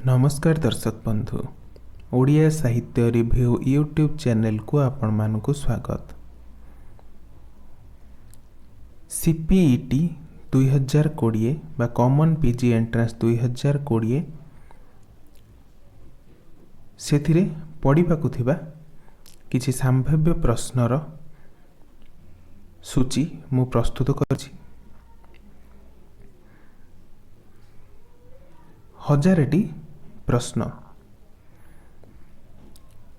नमस्कार दर्शक बंधु ओडिया साहित्य रिव्यू यूट्यूब चैनल को आपण मानकु स्वागत। सीपीईटी 2020 बा कॉमन पीजी एंट्रेंस 2020 सेथिरे पढ़िबाकु थिबा किछि संभाव्य प्रश्नर सूची मु प्रस्तुत करछि। 1000टी प्रश्न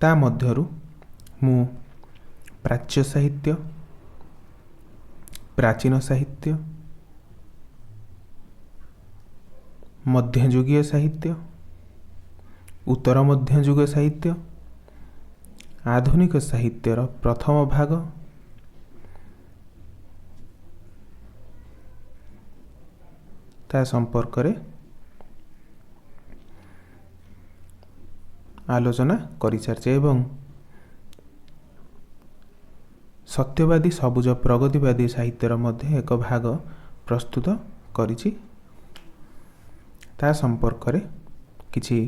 ता मध्यरु मु प्राच्य साहित्य, प्राचीन साहित्य, मध्ययुगीय साहित्य, उत्तर मध्ययुग साहित्य, आधुनिक साहित्यर प्रथम भाग, ता संपर्क रे आलोचना करि सारछे एवं सत्यवादी सबुज प्रगतिवादी साहित्यर मध्य एक भाग प्रस्तुत करिछि। ता संपर्क रे किछि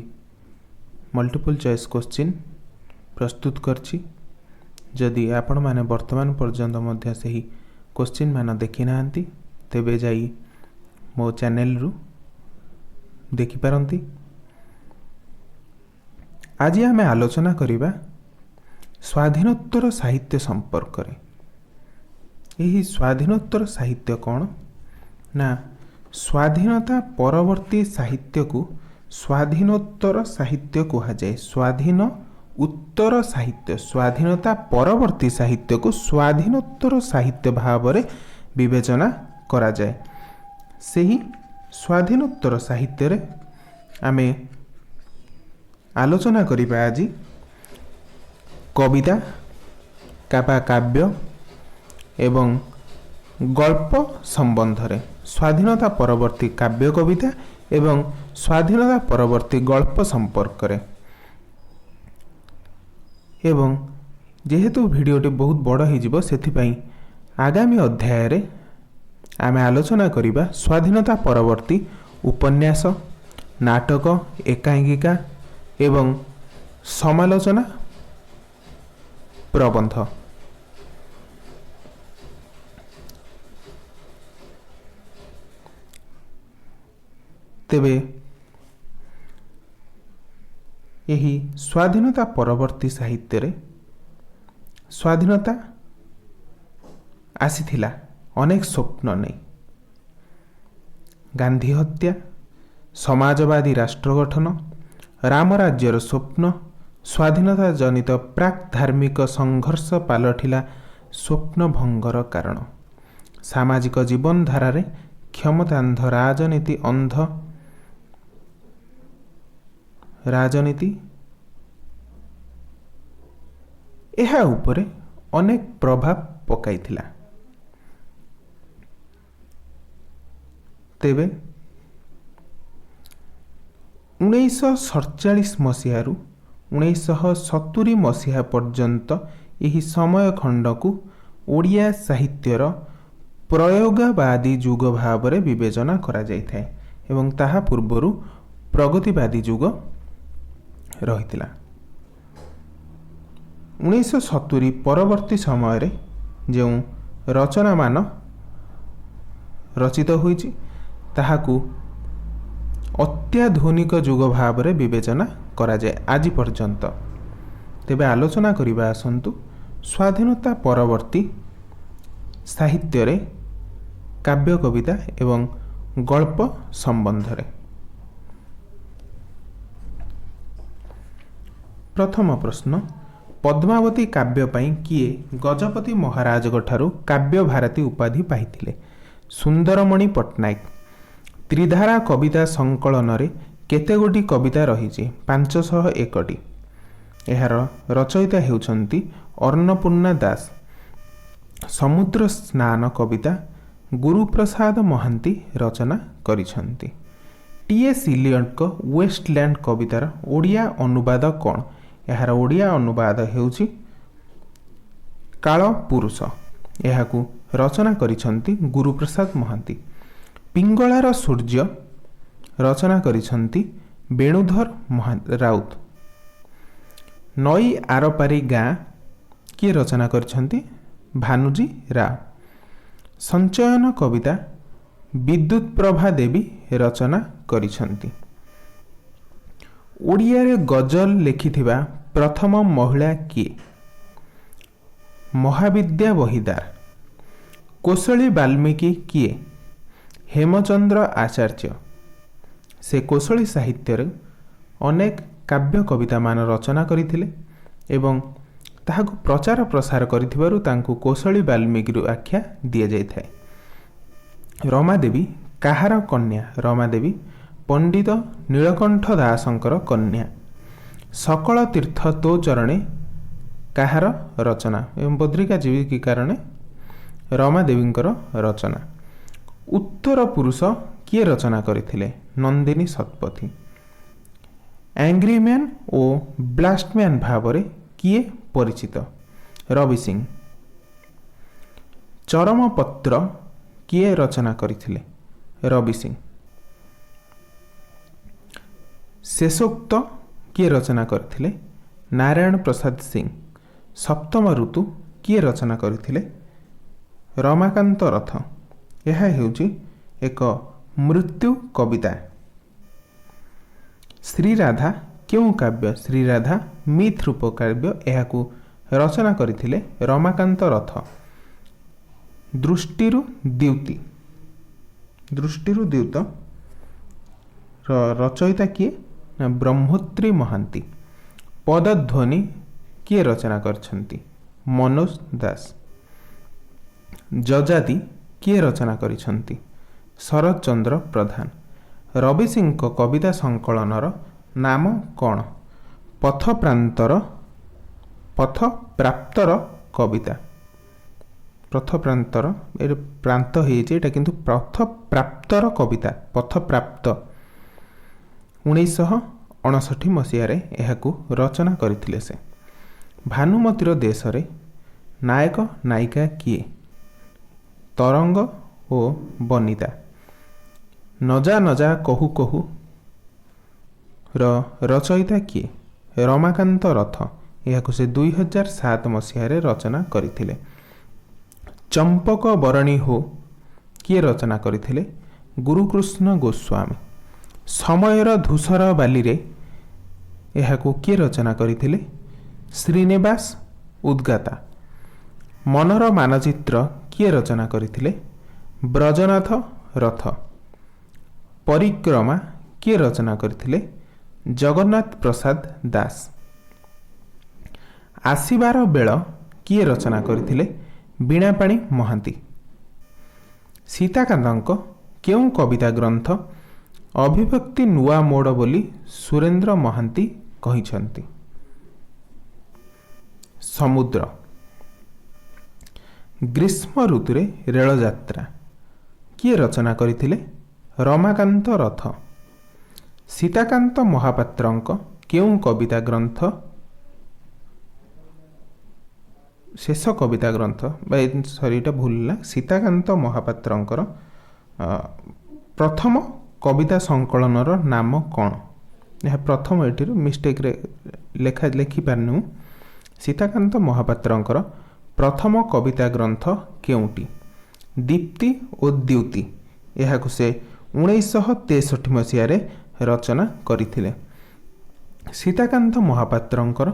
मल्टीपल चॉइस क्वेश्चन प्रस्तुत करछि। जदि आपण माने वर्तमान पर्यंत मध्य सही क्वेश्चन मान देखि नाहंती तेबे जाई मो चैनल रु देखि पारंती। आज आमे आलोचना करिबा स्वाधीनोत्तर साहित्य संपर्क रे। एही स्वाधीनोत्तर साहित्य कौन ना स्वाधीनता परवर्ती साहित्य को स्वाधीनोत्तर साहित्य कहा जाए। स्वाधीन उत्तर साहित्य स्वाधीनता परवर्ती साहित्य को स्वाधीनोत्तर साहित्य भाव रे विवेचना करा जाए। सेही स्वाधीनोत्तर साहित्य रे आमे आलोचना करिबा आज कविता काबा काव्य एवं गल्प संबंध रे। स्वाधीनता परवर्ती काव्य कविता एवं स्वाधीनता परवर्ती गल्प संपर्क रे। एवं जेहेतु वीडियोटी बहुत बड़ हो जिवो सेथि पई आगामी अध्याय रे आमे आलोचना करिबा स्वाधीनता परवर्ती उपन्यास, नाटक, एकांकिका एवं समालोचना प्रबंध। तेबे यही स्वाधीनता परवर्ती साहित्य रे स्वाधीनता आसीथिला अनेक स्वप्न नहीं। गांधी हत्या, समाजवादी राष्ट्र गठन, रामराज्यर स्वप्न, स्वाधीनता जनित प्राक धार्मिक संघर्ष पालटिला स्वप्न भंगर कारण। सामाजिक जीवन धारा रे क्षमतांध राजनीति अंध राजनीति एहा उपरे अनेक प्रभाव पकाइथिला। तेबे 1947 मसीहारू 1970 मसीहा पर्यंत यही समय खंड को ओडिया साहित्यर प्रयोगवादी युग भाव रे विवेचना करा जाइथाय एवं ताहा पूर्वरु प्रगतिवादी युग रहितिला। 1970 परवर्ती समय रे जो रचना मान रचित होइछि ताहाकू अत्याधुनिक युग भाव रे विवेचना करा जाए आज पर्यंत। तेबे आलोचना करिबा आसंतु स्वाधीनता परवर्ती साहित्य रे काव्य कविता एवं गल्प संबंध रे। प्रथम प्रश्न, पद्मावती काव्य पई किए गजपति महाराज गठारु काव्य भारती उपाधि पाइथिले? सुंदरमणि पट्टनायक। त्रिधारा कविता संकलन रे केते गोटी कविता रहिछि? 501टी। एहार रचयिता हेउछंती अन्नपूर्णा दास। समुद्र स्नान कविता गुरुप्रसाद महांती रचना करिछंती। टीएस इलियट को वेस्टलैंड कवितार ओडिया अनुवाद कोन? एहार ओडिया अनुवाद हेउछि काल पुरुष। एहाकू रचना करिछंती गुरुप्रसाद महांती। पिंगलार सूर्य रचना करिछंती ବେଣୁଧର ରାଉତ। ନଈ ଆରପାରି ଗାଁ କିଏ ରଚନା କରିଛନ୍ତି? ଭାନୁଜୀ ରାଓ। ସଞ୍ଚୟନ କବିତା ବିଦ୍ୟୁତ୍ ପ୍ରଭା ଦେବୀ ରଚନା କରିଛନ୍ତି। ଓଡ଼ିଆରେ ଗଜଲ ଲେଖିଥିବା ପ୍ରଥମ ମହିଳା କିଏ? ମହାବିଦ୍ୟା ବହିଦାର। କୋଶଳୀ ବାଲ୍ମୀକି କିଏ? ହେମଚନ୍ଦ୍ର ଆଚାର୍ଯ୍ୟ। ସେ କୋଶଳୀ ସାହିତ୍ୟରେ ଅନେକ କାବ୍ୟ କବିତାମାନ ରଚନା କରିଥିଲେ ଏବଂ ତାହାକୁ ପ୍ରଚାର ପ୍ରସାର କରିଥିବାରୁ ତାଙ୍କୁ କୋଶଳୀ ବାଲ୍ମୀକିରୁ ଆଖ୍ୟା ଦିଆଯାଇଥାଏ। ରମାଦେବୀ କାହାର କନ୍ୟା? ରମାଦେବୀ ପଣ୍ଡିତ ନୀଳକଣ୍ଠ ଦାସଙ୍କର କନ୍ୟା। ସକଳ ତୀର୍ଥ ତୋ ଚରଣେ କାହାର ରଚନା? ଏବଂ ବଦ୍ରିକା ଯିବି କି କାରଣେ ରମାଦେବୀଙ୍କର ରଚନା। ଉତ୍ତର ପୁରୁଷ କିଏ ରଚନା କରିଥିଲେ? ନନ୍ଦିନୀ ଶତପଥୀ। ଆଙ୍ଗ୍ରିମ୍ୟାନ୍ ଓ ବ୍ଲାଷ୍ଟମ୍ୟାନ୍ ଭାବରେ କିଏ ପରିଚିତ? ରବି ସିଂ। ଚରମପତ୍ର କିଏ ରଚନା କରିଥିଲେ? ରବି ସିଂ। ଶେଷୋକ୍ତ କିଏ ରଚନା କରିଥିଲେ? ନାରାୟଣ ପ୍ରସାଦ ସିଂ। ସପ୍ତମ ଋତୁ କିଏ ରଚନା କରିଥିଲେ? ରମାକାନ୍ତ ରଥ। ଏହା ହେଉଛି ଏକ ମୃତ୍ୟୁ କବିତା। ଶ୍ରୀରାଧା କେଉଁ କାବ୍ୟ? ଶ୍ରୀରାଧା ମିଥ୍ ରୂପ କାବ୍ୟ। ଏହାକୁ ରଚନା କରିଥିଲେ ରମାକାନ୍ତ ରଥ। ଦୃଷ୍ଟିରୁ ଦ୍ୟୁତି। ଦୃଷ୍ଟିରୁ ଦ୍ୟୁତ ରଚୟିତା କିଏ? ନା ବ୍ରହ୍ମୋତ୍ରୀ ମହାନ୍ତି। ପଦଧ୍ୱନି କିଏ ରଚନା କରିଛନ୍ତି? ମନୋଜ ଦାସ। ଯଯାତି କିଏ ରଚନା କରିଛନ୍ତି? ଶରତ ଚନ୍ଦ୍ର ପ୍ରଧାନ। ରବି ସିଂଙ୍କ କବିତା ସଂକଳନର ନାମ କ'ଣ? ପଥପ୍ରାନ୍ତର କବିତା। ପଥପ୍ରାନ୍ତର ଏর ପ୍ରାନ୍ତ ହେଇଛି, ଏଇଟା କିନ୍ତୁ ପଥପ୍ରାପ୍ତର କବିତା। ପଥପ୍ରାପ୍ତ 1959 ମସିହାରେ ଏହାକୁ ରଚନା କରିଥିଲେ ସେ। ଭାନୁମତୀର ଦେଶରେ ନାୟକ ନାୟିକା କିଏ? ତରଙ୍ଗ ଓ ବନିତା। ନଜା ନଜା କହୁ କହୁ ର ରଚୟିତା କିଏ? ରମାକାନ୍ତ ରଥ। ଏହାକୁ ସେ 2007 ମସିହାରେ ରଚନା କରିଥିଲେ। ଚମ୍ପକ ବରଣୀ ହୋ କିଏ ରଚନା କରିଥିଲେ? ଗୁରୁକୃଷ୍ଣ ଗୋସ୍ୱାମୀ। ସମୟର ଧୂସର ବାଲିରେ ଏହାକୁ କିଏ ରଚନା କରିଥିଲେ? ଶ୍ରୀନିବାସ ଉଦ୍ଗାତା। ମନର ମାନଚିତ୍ର କିଏ ରଚନା କରିଥିଲେ? ବ୍ରଜନାଥ ରଥ। ପରିକ୍ରମା କିଏ ରଚନା କରିଥିଲେ? ଜଗନ୍ନାଥ ପ୍ରସାଦ ଦାସ। ଆସିବାର ବେଳ କିଏ ରଚନା କରିଥିଲେ? ବୀଣାପାଣି ମହାନ୍ତି। ସୀତାକାନ୍ତଙ୍କ କେଉଁ କବିତା ଗ୍ରନ୍ଥ ଅଭିବ୍ୟକ୍ତି ନୂଆ ମୋଡ଼ ବୋଲି ସୁରେନ୍ଦ୍ର ମହାନ୍ତି କହିଛନ୍ତି? ସମୁଦ୍ର। ଗ୍ରୀଷ୍ମ ଋତୁରେ ରେଳଯାତ୍ରା କିଏ ରଚନା କରିଥିଲେ? ରମାକାନ୍ତ ରଥ। ସୀତାକାନ୍ତ ମହାପାତ୍ରଙ୍କ କେଉଁ କବିତା ଗ୍ରନ୍ଥ ଶେଷ କବିତା ଗ୍ରନ୍ଥ ଏଇଟା ଭୁଲ ହେଲା। ସୀତାକାନ୍ତ ମହାପାତ୍ରଙ୍କର ପ୍ରଥମ କବିତା ସଂକଳନର ନାମ କ'ଣ? ଏହା ପ୍ରଥମ ଏଠିରୁ ମିଷ୍ଟେକ୍ରେ ଲେଖିପାରିନୁ। ସୀତାକାନ୍ତ ମହାପାତ୍ରଙ୍କର ପ୍ରଥମ କବିତା ଗ୍ରନ୍ଥ କେଉଁଟି? ଦୀପ୍ତି ଓ ଦ୍ୟୁତି। ଏହାକୁ ସେ 1963 ମସିହାରେ ରଚନା କରିଥିଲେ। ସୀତାକାନ୍ତ ମହାପାତ୍ରଙ୍କର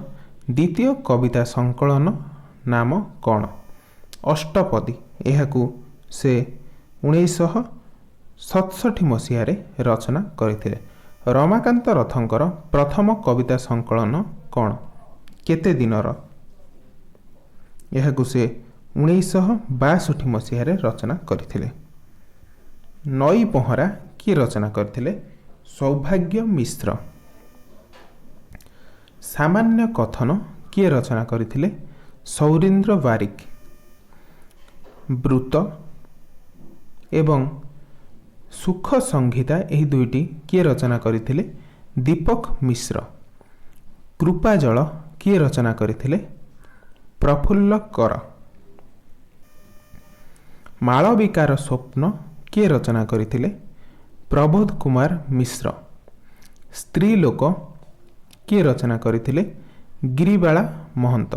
ଦ୍ୱିତୀୟ କବିତା ସଂକଳନ ନାମ କ'ଣ? ଅଷ୍ଟପଦୀ। ଏହାକୁ ସେ 1967 ମସିହାରେ ରଚନା କରିଥିଲେ। ରମାକାନ୍ତ ରଥଙ୍କର ପ୍ରଥମ କବିତା ସଂକଳନ କ'ଣ? କେତେ ଦିନର? ଏହାକୁ ସେ 1962 ମସିହାରେ ରଚନା କରିଥିଲେ। ନଈ ପହଁରା କିଏ ରଚନା କରିଥିଲେ? ସୌଭାଗ୍ୟ ମିଶ୍ର। ସାମାନ୍ୟ କଥନ କିଏ ରଚନା କରିଥିଲେ? ସୌରୀନ୍ଦ୍ର ବାରିକ। ବୃତ ଏବଂ ସୁଖ ସଂହିତା ଏହି ଦୁଇଟି କିଏ ରଚନା କରିଥିଲେ? ଦୀପକ ମିଶ୍ର। କୃପାଜଳ କିଏ ରଚନା କରିଥିଲେ? ପ୍ରଫୁଲ୍ଲ କର। ମାଳବିକାର ସ୍ୱପ୍ନ କିଏ ରଚନା କରିଥିଲେ? ପ୍ରବୋଧ କୁମାର ମିଶ୍ର। ସ୍ତ୍ରୀ ଲୋକ କିଏ ରଚନା କରିଥିଲେ? ଗିରିବାଳା ମହନ୍ତ।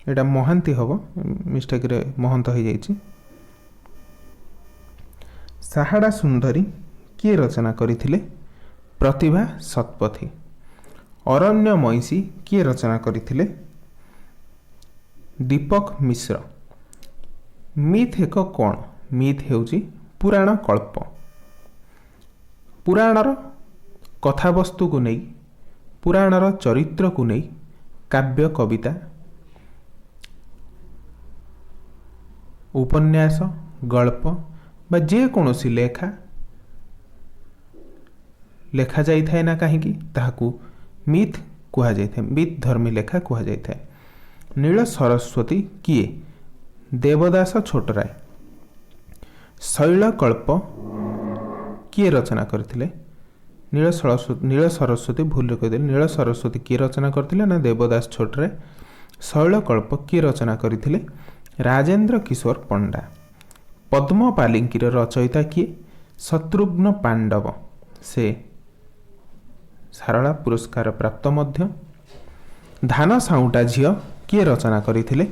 ଏଇଟା ମହାନ୍ତି ହେବ, ମିଷ୍ଟେକ୍ରେ ମହନ୍ତ ହେଇଯାଇଛି। ସାହାଡ଼ା ସୁନ୍ଦରୀ କିଏ ରଚନା କରିଥିଲେ? ପ୍ରତିଭା ଶତପଥୀ। ଅରଣ୍ୟ ମଇଁଷି କିଏ ରଚନା କରିଥିଲେ? ଦୀପକ ମିଶ୍ର। ମିଥ୍ ଏକ କ'ଣ? ମିଥ୍ ହେଉଛି ପୁରାଣ କଳ୍ପ। ପୁରାଣର କଥାବସ୍ତୁକୁ ନେଇ, ପୁରାଣର ଚରିତ୍ରକୁ ନେଇ କାବ୍ୟ, କବିତା, ଉପନ୍ୟାସ, ଗଳ୍ପ ବା ଯେକୌଣସି ଲେଖାଯାଇଥାଏ ନା କାହିଁକି ତାହାକୁ ମିଥ୍ କୁହାଯାଇଥାଏ, ମିଥ୍ ଧର୍ମୀ ଲେଖା କୁହାଯାଇଥାଏ। ନୀଳ ସରସ୍ୱତୀ କିଏ? ଦେବଦାସ ଛୋଟରାୟ। ଶୈଳକଳ୍ପ କିଏ ରଚନା କରିଥିଲେ? ନୀଳ ସରସ୍ୱତୀ ଭୁଲରେ କହିଦେଲେ। ନୀଳ ସରସ୍ୱତୀ କିଏ ରଚନା କରିଥିଲେ? ନା ଦେବଦାସ ଛୋଟରାୟ। ଶୈଳକଳ୍ପ କିଏ ରଚନା କରିଥିଲେ? ରାଜେନ୍ଦ୍ର କିଶୋର ପଣ୍ଡା। ପଦ୍ମପାଲିଙ୍କିର ରଚୟିତା କିଏ? ଶତ୍ରୁଘ୍ନ ପାଣ୍ଡବ। ସେ ସାରଳା ପୁରସ୍କାର ପ୍ରାପ୍ତ ମଧ୍ୟ। ଧାନ ସାଉଁଟା ଝିଅ କିଏ ରଚନା କରିଥିଲେ?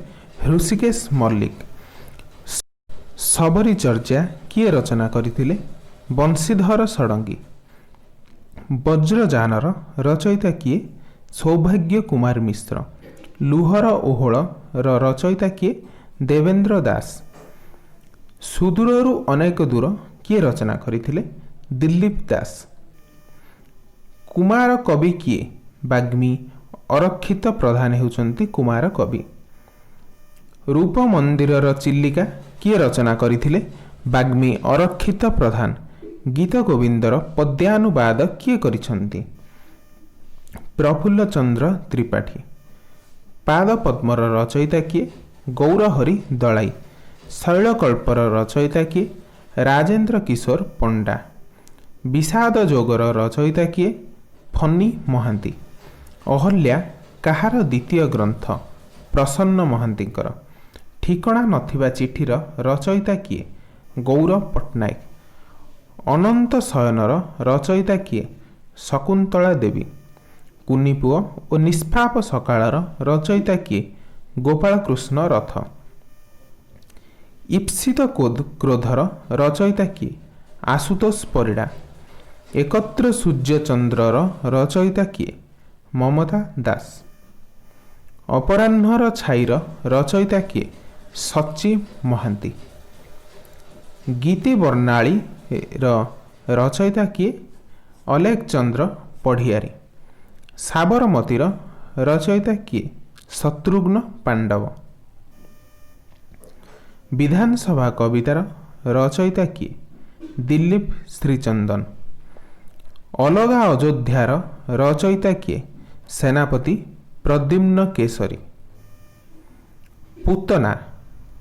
ହୃଷିକେଶ ମଲ୍ଲିକ। ଶବରୀ ଚର୍ଚ୍ଚା କିଏ ରଚନା କରିଥିଲେ? ବଂଶୀଧର ଷଡ଼ଙ୍ଗୀ। ବଜ୍ରଯାନର ରଚୟିତା କିଏ? ସୌଭାଗ୍ୟ କୁମାର ମିଶ୍ର। ଲୁହର ଓହଳର ରଚୟିତା କିଏ? ଦେବେନ୍ଦ୍ର ଦାସ। ସୁଦୂରରୁ ଅନେକ ଦୂର କିଏ ରଚନା କରିଥିଲେ? ଦିଲ୍ଲୀପ ଦାସ। କୁମାର କବି କିଏ? ବାଗ୍ମୀ ଅରକ୍ଷିତ ପ୍ରଧାନ ହେଉଛନ୍ତି କୁମାର କବି। ରୂପ ମନ୍ଦିରର ଚିଲିକା କିଏ ରଚନା କରିଥିଲେ? ବାଗ୍ମୀ ଅରକ୍ଷିତ ପ୍ରଧାନ। ଗୀତ ଗୋବିନ୍ଦର ପଦ୍ୟାନୁବାଦ କିଏ କରିଛନ୍ତି? ପ୍ରଫୁଲ୍ଲ ଚନ୍ଦ୍ର ତ୍ରିପାଠୀ। ପାଦ ପଦ୍ମର ରଚୟିତା କିଏ? ଗୌରହରି ଦଳାଇ। ଶୈଳକଳ୍ପର ରଚୟିତା କିଏ? ରାଜେନ୍ଦ୍ର କିଶୋର ପଣ୍ଡା। ବିଷାଦ ଯୋଗର ରଚୟିତା କିଏ? ଫନି ମହାନ୍ତି। ଅହଲ୍ୟା କାହାର ଦ୍ୱିତୀୟ ଗ୍ରନ୍ଥ? ପ୍ରସନ୍ନ ମହାନ୍ତିଙ୍କର। ଠିକଣା ନଥିବା ଚିଠିର ରଚୟିତା କିଏ? ଗୌର ପଟ୍ଟନାୟକ। ଅନନ୍ତ ଶୟନର ରଚୟିତା କିଏ? ଶକୁନ୍ତଳା ଦେବୀ। କୁନିପୁଅ ଓ ନିଷ୍ପାପ ସକାଳର ରଚୟିତା କିଏ? ଗୋପାଳକୃଷ୍ଣ ରଥ। ଇପ୍ସିତ କ୍ରୋଧର ରଚୟିତା କିଏ? ଆଶୁତୋଷ ପରିଡ଼ା। ଏକତ୍ର ସୂର୍ଯ୍ୟଚନ୍ଦ୍ରର ରଚୟିତା କିଏ? ମମତା ଦାସ। ଅପରାହ୍ନର ଛାଇର ରଚୟିତା କିଏ? ସଚି ମହାନ୍ତି। ଗୀତି ବର୍ଣ୍ଣାଳୀର ରଚୟିତା କିଏ? ଅଲେଖ ଚନ୍ଦ୍ର ପଢ଼ିଆରୀ। ସାବରମତୀର ରଚୟିତା କିଏ? ଶତ୍ରୁଘ୍ନ ପାଣ୍ଡବ। ବିଧାନସଭା କବିତାର ରଚୟିତା କିଏ? ଦିଲ୍ଲୀପ ଶ୍ରୀଚନ୍ଦନ। ଅଲଗା ଅଯୋଧ୍ୟାର ରଚୟିତା କିଏ? ସେନାପତି ପ୍ରଦ୍ୟୁମ୍ନ କେଶରୀ। ପୂତନା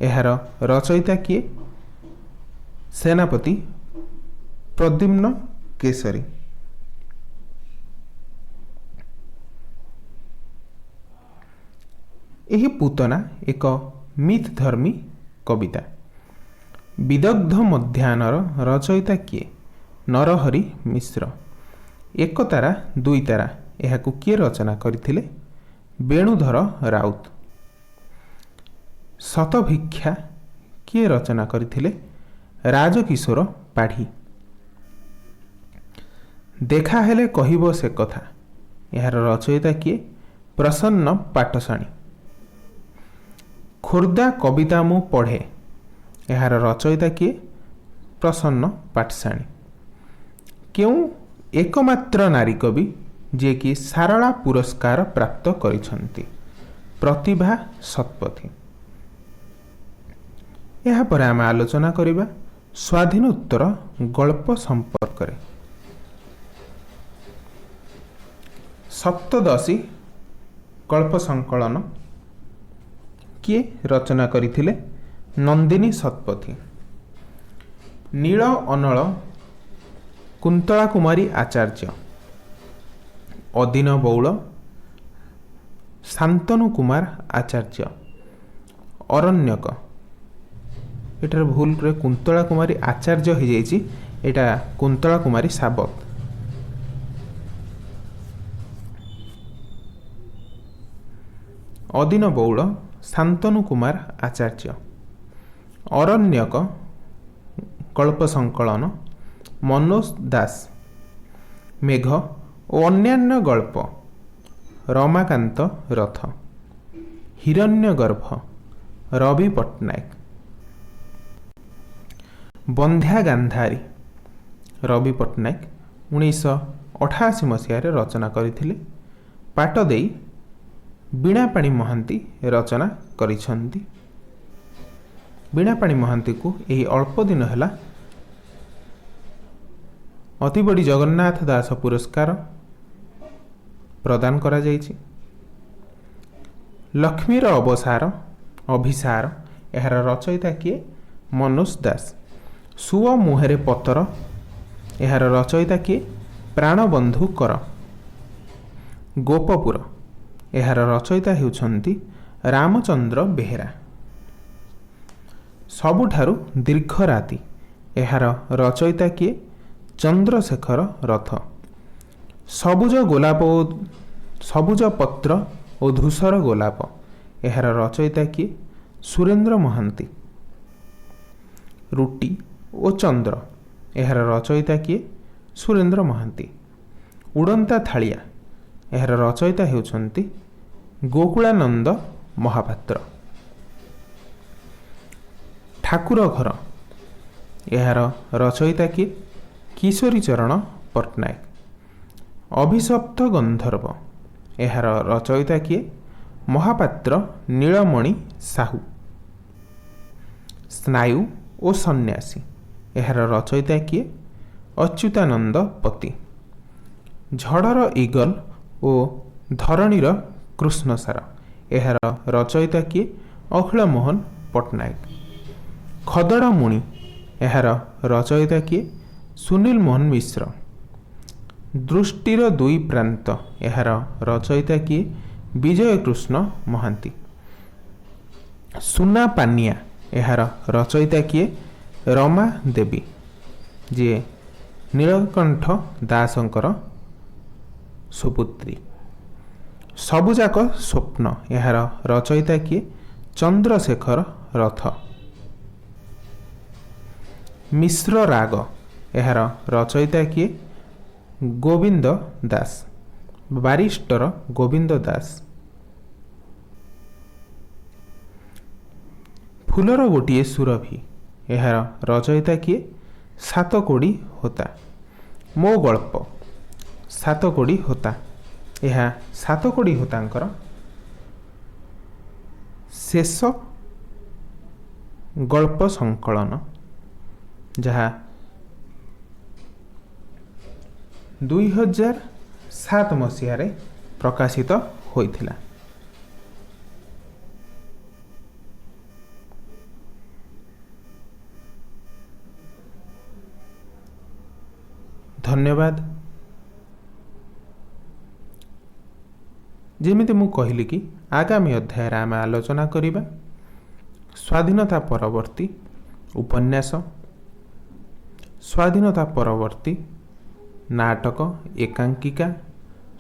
ଏହାର ରଚୟିତା କିଏ? ସେନାପତି ପ୍ରଦ୍ୟୁମ୍ନ କେଶରୀ। ଏହି ପୂତନା ଏକ ମିଥ୍ ଧର୍ମୀ କବିତା। ବିଦଗ୍ଧ ମଧ୍ୟାହ୍ନର ରଚୟିତା କିଏ? ନରହରି ମିଶ୍ର। ଏକ ତାରା ଦୁଇ ତାରା ଏହାକୁ କିଏ ରଚନା କରିଥିଲେ? ବେଣୁଧର ରାଉତ। ଶତଭିକ୍ଷା କିଏ ରଚନା କରିଥିଲେ? ରାଜକିଶୋର ପାଢ଼ୀ। ଦେଖା ହେଲେ କହିବ ସେ କଥା ଏହାର ରଚୟିତା କିଏ? ପ୍ରସନ୍ନ ପାଟଶାଣୀ। ଖୋର୍ଦ୍ଧା କବିତା ମୁଁ ପଢ଼େ ଏହାର ରଚୟିତା କିଏ? ପ୍ରସନ୍ନ ପାଟଶାଣୀ। କେଉଁ ଏକମାତ୍ର ନାରୀ କବି ଯିଏକି ସାରଳା ପୁରସ୍କାର ପ୍ରାପ୍ତ କରିଛନ୍ତି? ପ୍ରତିଭା ଶତପଥୀ। ଏହାପରେ ଆମେ ଆଲୋଚନା କରିବା ସ୍ୱାଧୀନୋତ୍ତର ଗଳ୍ପ ସମ୍ପର୍କରେ। ସପ୍ତଦଶୀ ଗଳ୍ପ ସଂକଳନ କିଏ ରଚନା କରିଥିଲେ? ନନ୍ଦିନୀ ଶତପଥୀ। ନୀଳ ଅନଳ କୁନ୍ତଳା କୁମାରୀ ଆଚାର୍ଯ୍ୟ। ଅଦିନ ବଉଳ ଶାନ୍ତନୁ କୁମାର ଆଚାର୍ଯ୍ୟ। ଅରଣ୍ୟକ ଏଠାରେ ଭୁଲରେ କୁନ୍ତଳା କୁମାରୀ ଆଚାର୍ଯ୍ୟ ହେଇଯାଇଛି, एटा कुंतला कुमारी साबत। अदीन बौड़ शांतनु कुमार आचार्य। अरण्यक गल्प संकलन मनोज दास। मेघ और अन्यान्य गल्प रमाकांत रथ। हिरण्यगर्भ रवि पट्टनायक। बंध्या गांधारी रवि पट्टनायक 1988 मसीह रचना करथिले। पाट देई बीणापाणी महांती रचना करिसंती। बीणापाणी महांती को यही अल्प दिन है अति बड़ी जगन्नाथ दास पुरस्कार प्रदान करा जायछि। लक्ष्मीर अवसार अभिसार यार रचयिता किए मनोज दास। सुओ मुहेरे पतर यार रचयिता किए प्राणबंधु कर। गोपपुर यार रचयिता हेउछंती रामचंद्र बेहेरा। सबुठारु दीर्घ राति यार रचयिता किए चंद्रशेखर रथ। सबुज गोलाप सबुज पत्र और धूसर गोलाप यार रचयिता किए सुरेंद्र महांती। रुटी और चंद्र यार रचयिता किए सुरेंद्र महांती। उड़ंता थालिया यार रचयिता हेउछंती गोकुलानंद महापात्र। ठाकुर घर यार रचयिता किए किशोरी चरण पट्टनायक। अभिशप्त गंधर्व यार रचयिता किए महापात्र नीलमणि साहू। स्नायु और सन्यासी यार रचयिता किए अच्युतानंद पति। झड़र ईगल और धरणीर कृष्णसार यार रचयिता किए अखिल मोहन पट्टनायक। खदड़ मुनि यार रचयिता किए सुनील मोहन मिश्र। दृष्टिर दुई प्रांत यार रचयिता किए विजय कृष्ण महांती। सुना पानिया यार रचयिता किए रमा देवी जी नीलकंठ दासंकर सुपुत्री। सबुजाक स्वप्न यार रचयिता किए चंद्रशेखर रथ। मिश्र राग यार रचयिता किए गोविंद दास बारिस्टर गोविंद दास। फूलर गोटे सुरभि यार रचयिता किए सातकोड़ी होता। मो गल्प सातकोड़ी होता यह सातकोड़ी होतांकर शेष गल्प संकलन जहाँ 2007 मसीह प्रकाशित होइथिला। धन्यवाद। जेमिति मु कहली कि आगामी अध्याय आम आलोचना करिबा स्वाधीनता परवर्ती उपन्यास, स्वाधीनता परवर्ती नाटक एकांकिका,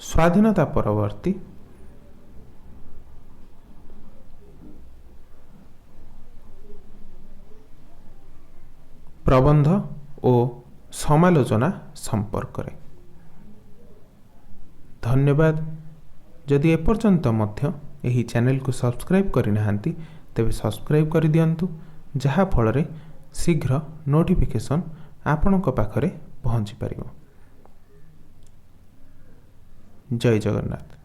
स्वाधीनता परवर्ती प्रबंध और समालोचना संपर्क रे। धन्यवाद। जदि एपर्यंत मध्य यही चैनल को सब्सक्राइब करिनाहांती तेबे सब्सक्राइब कर दियंतु, जहा फल शीघ्र नोटिफिकेशन आपणक पाखरे पहुँची पारिबो। जय जगन्नाथ।